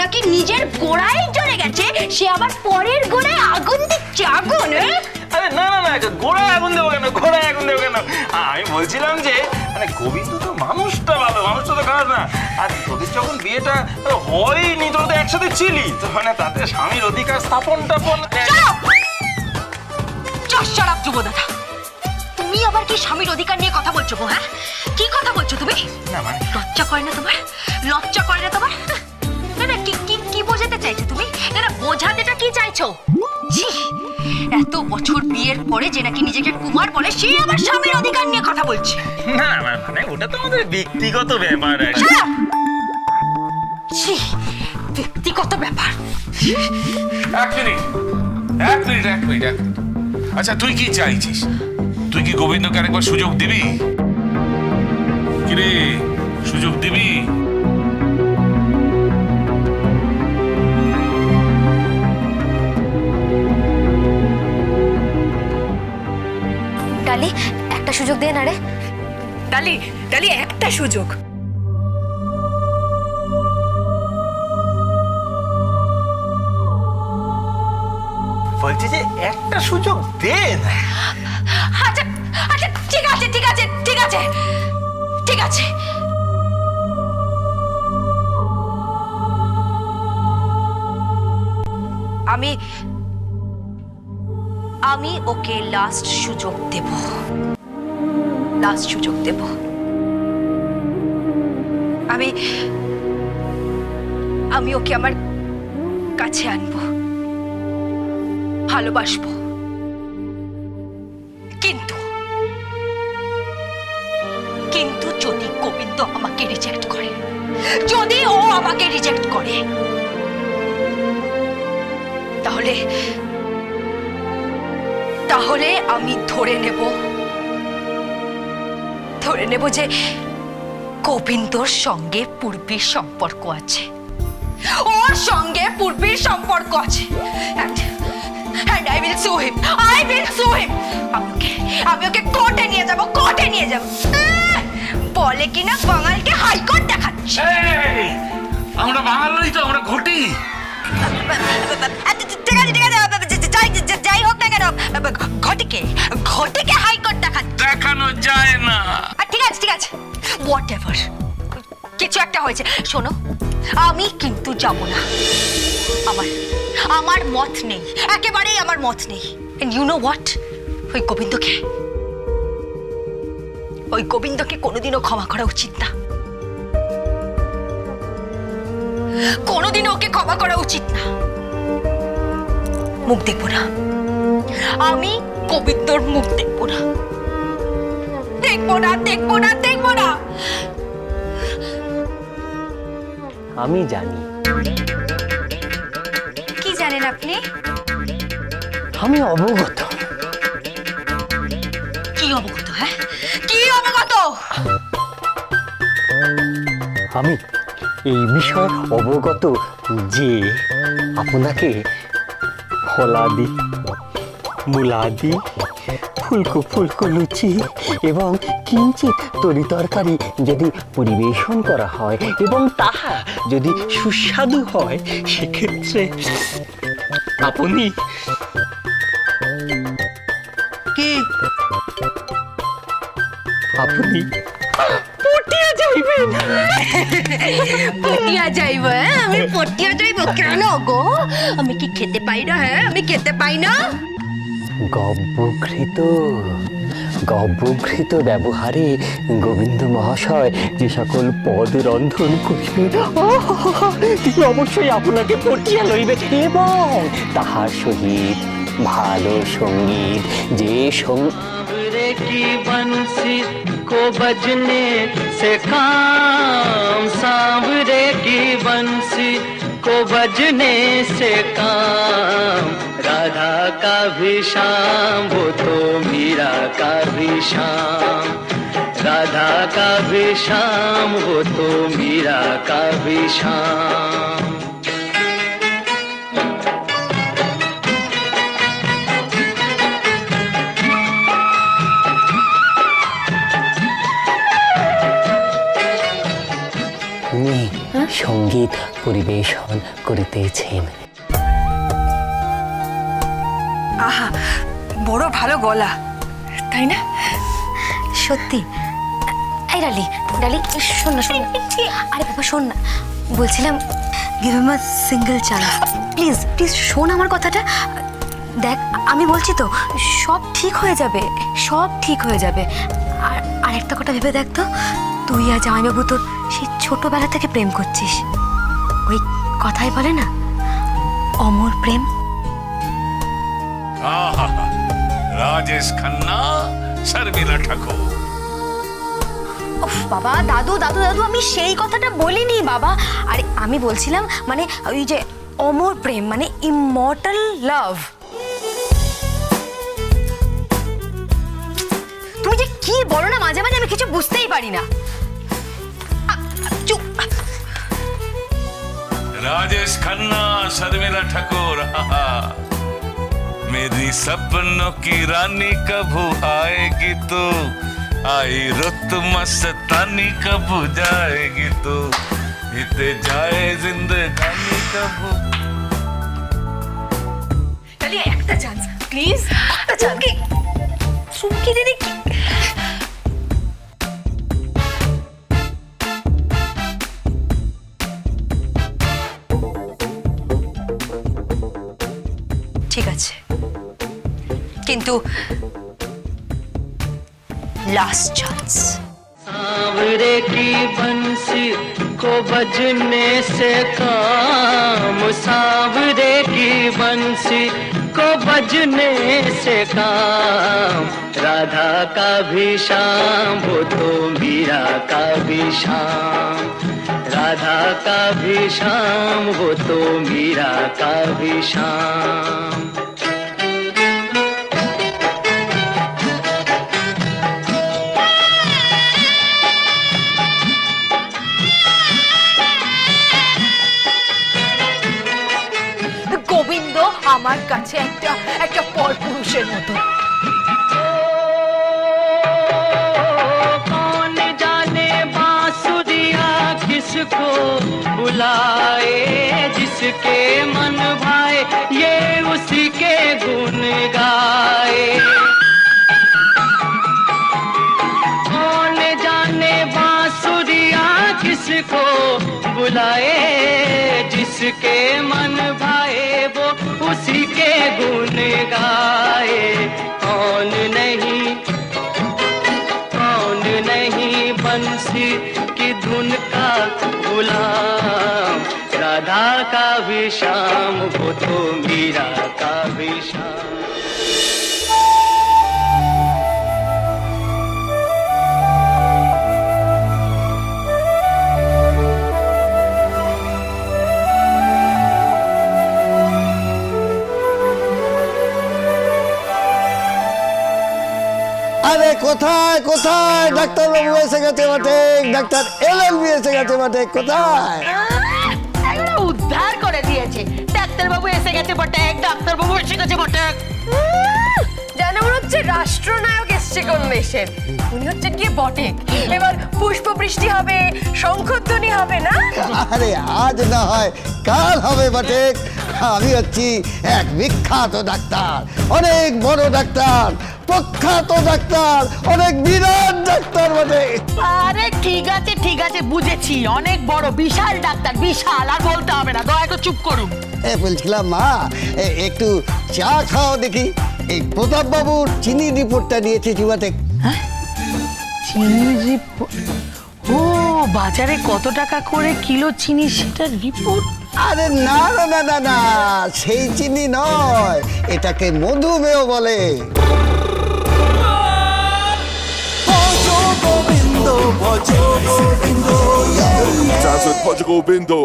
নাকি নিজের গোড়ায় জ্বলে গেছে, সে আবার পরের গোড়ায় আগুন দিচ্ছে। আগুন? আরে না না না, গোড়ায় আগুন দেবো কেন, গোড়ায় আগুন দেবো কেন? আমি বলছিলাম যে মানে গোবিন্দ তো মানুষটা ভালো, মানুষটা তো খারাপ না। আর তোদের যখন বিয়েটা হয়নি, তোরা তো একসাথে ছিলি, তো মানে তাতে স্বামীর অধিকার স্থাপন টাপন। চশারাপ যুব দাদা, তুমি আবার কি স্বামীর অধিকার নিয়ে কথা বলছো গো? হ্যাঁ, কি কথা বলছো তুমি? না মানে লজ্জা করে না তোমার? লজ্জা করে না তোমার? না না, কি কি কি বোঝাতে চাইছো তুমি? না না, বোঝাতেটা কি চাইছো? ছি, এত বছর বিয়ের পরে যে নাকি নিজেকে কুমার বলে, সে আবার স্বামীর অধিকার নিয়ে কথা বলছে। না মানে ওটা তো আমাদের ব্যক্তিগত ব্যাপার। ছি, ব্যক্তিগত ব্যাপার। এক মিনিট এক মিনিট এক মিনিট এক মিনিট। আচ্ছা তুই কি চাইছিস? তুই কি গোবিন্দকে আরেকবার সুযোগ দিবি? কিরে, সুযোগ দিবি? ডালি, একটা সুযোগ দে না রে। ডালি, ডালি, একটা সুযোগ। বলছি যে একটা সুযোগ দে না। আচ্ছা আচ্ছা, ঠিক আছে ঠিক আছে ঠিক আছে ঠিক আছে। আমি আমি ওকে লাস্ট সুযোগ দেব, লাস্ট সুযোগ দেব। আমি আমি ওকে আমার কাছে আনবো, ভালোবাসবো। কিন্তু কিন্তু যদি গোবিন্দ আমাকে রিজেক্ট করে, যদি ও আমাকে রিজেক্ট করে, তাহলে তাহলে আমি ধরে নেব যে গোবিন্দর সঙ্গে পূর্বীর সম্পর্ক আছে, ওর সঙ্গে পূর্বীর সম্পর্ক আছে। And I will sue him. I will sue him. আমি ওকে কোর্টে নিয়ে যাব, কোর্টে নিয়ে যাব। বলে কিনা বাঙালকে হাইকোর্ট দেখাচ্ছে। আমরা বাঙাল নই তো, আমরা ঘটি। ঠিক আছে ঠিক আছে, যাই হোক না কেন, ঘটিকে হাইকোর্ট দেখাচ্ছে। দেখানো যায় না। ঠিক আছে, হোয়াট এভার, কিছু একটা হয়েছে। শোনো, আমি কিন্তু যাব না। আমার মত নেই, একেবারেই আমার মত নেই। এন্ড ইউ নো হোয়াট, ওই গোবিন্দকে কোনোদিনও ক্ষমা করা উচিত না, কোনোদিনও ওকে ক্ষমা করা উচিত না। মুখ দেখবো না, আমি গোবিন্দর মুখ দেখবো না, দেখবো না, দেখবো না, দেখবো না। আমি জানি। কি জানেন আপনি? আমি অবগত। কি অবগত? হ্যাঁ, কি অবগত? আমি এই বিষয়ে অবগত যে আপনাকে ফলাদি, মুলাদি, ফুলকো লুচি এবং কিঞ্চিত তরি তরকারি যদি পরিবেশন করা হয় এবং তাহা যদি সুস্বাদু হয়, সেক্ষেত্রে আপনি কি আপনি পটিয়া যাইবেন। পটিয়া যাইব? আমি পটিয়া যাইব কেন গো? আমি কি খেতে পাই না? হ্যাঁ, আমি খেতে পাই না। গব্যঘৃত ব্যবহারে গোবিন্দ মহাশয় যে সকল পদ রন্ধন করিবেন, তিনি অবশ্যই আপনাকে পটিয়া লইবে এবং তাহার সহিত ভালো সঙ্গীত, যে सांवरे की बंसी को बजने से काम, सांवरे की बंसी को बजने से काम, राधा का भी शाम वो तो मीरा का भी शाम, राधा का भी शाम वो तो मीरा का भी शाम। সঙ্গীত পরিবেশন করিতেছেন। আহা, বড় ভালো গলা, তাই না? সত্যি। এই ডালি, ডালি শোন না, শোন না। আরে বাবা শোন না, বলছিলাম give him a single chance please, please শোন আমার কথাটা। দেখ আমি বলছি তো, সব ঠিক হয়ে যাবে, সব ঠিক হয়ে যাবে। আর আরেকটা কথা ভেবে দেখ তো, তুই আর জামাইবাবু তোর সেই ছোটবেলা থেকে প্রেম করছিস। ওই কথাই বলে না, অমর প্রেম। आहा, राजेश खन्ना, शर्मिला ठाकुर। উফ বাবা, দাদু দাদু দাদু আমি সেই কথাটা বলিনি বাবা। আরে আমি বলছিলাম মানে ওই যে অমর প্রেম, মানে ইমমর্টাল লাভ। তুমি যে কি বলো না মাঝে মাঝে, আমি কিছু বুঝতেই পারি না। চুপ। राजेश खन्ना, शर्मिला ठाकुर। आहा, मेरी सपनों की रानी कब आएगी तू, आई रुत मस्तानी कब जाएगी तू, इते जाए जिंदगानी कब। তাহলে একটা চান্স প্লিজ, একটা চান্স। চুমকি দিদি ঠিক আছে, কিন্তু লাস্ট চান্স। सांवरे की बंसी को बजने से काम, सांवरे की बंसी को बजने से काम, राधा का भी शाम वो तो मीरा का भी शाम, राधा का भी शाम वो तो मीरा का भी शाम। গোবিন্দ আমার কাছে একটা একটা পরপুরুষের মতো। कौन जाने बांसुरिया किसको बुलाए, जिसके मन भाए ये उसी के गुण गाए। कौन जाने बांसुरिया किसको बुलाए, जिसके मन भाए वो उसी के गुण गाए। कौन नहीं बंसी की धुन का गुलाम, राधा का भी शाम वो तो मीरा का भी शाम। আরে কোথায় কোথায় ডাক্তারবাবু এসে গেছে বটে, ডাক্তার এলএলবি এসে গেছে বটে, কোথায়? উদ্ধার করে দিয়েছে ডাক্তারবাবু এসে গেছে বটে, ডাক্তারবাবু এসে গেছে বটে। জানা মনে হচ্ছে রাষ্ট্রনায়ক এসছে কোন দেশের। উনি হচ্ছে কি বটে, এবার পুষ্প বৃষ্টি হবে, শঙ্খধ্বনি হবে না? আরে আজ না হয় কাল হবে বটে। আমি হচ্ছি এক বিখ্যাত ডাক্তার, অনেক বড় ডাক্তার, প্রখ্যাত ডাক্তার, অনেক বিরাট ডাক্তার বটে। আরে ঠিক আছে বুঝেছি, অনেক বড় বিশাল ডাক্তার, বিশাল। আর বলতে হবে না, দয়া করে চুপ করুন। বলছিলাম মা, একটু চা খাও দেখি। এই প্রতাপ বাবুর চিনি রিপোর্টটা নিয়েছে জুয়াতে। চিনি রিপোর্ট? ও বাজারে কত টাকা করে কিলো চিনি সেটার রিপোর্ট? আরে না না না না না, সেই চিনি নয়, এটাকে মধুমেহ বলে। Jazz with Portugal Bindo.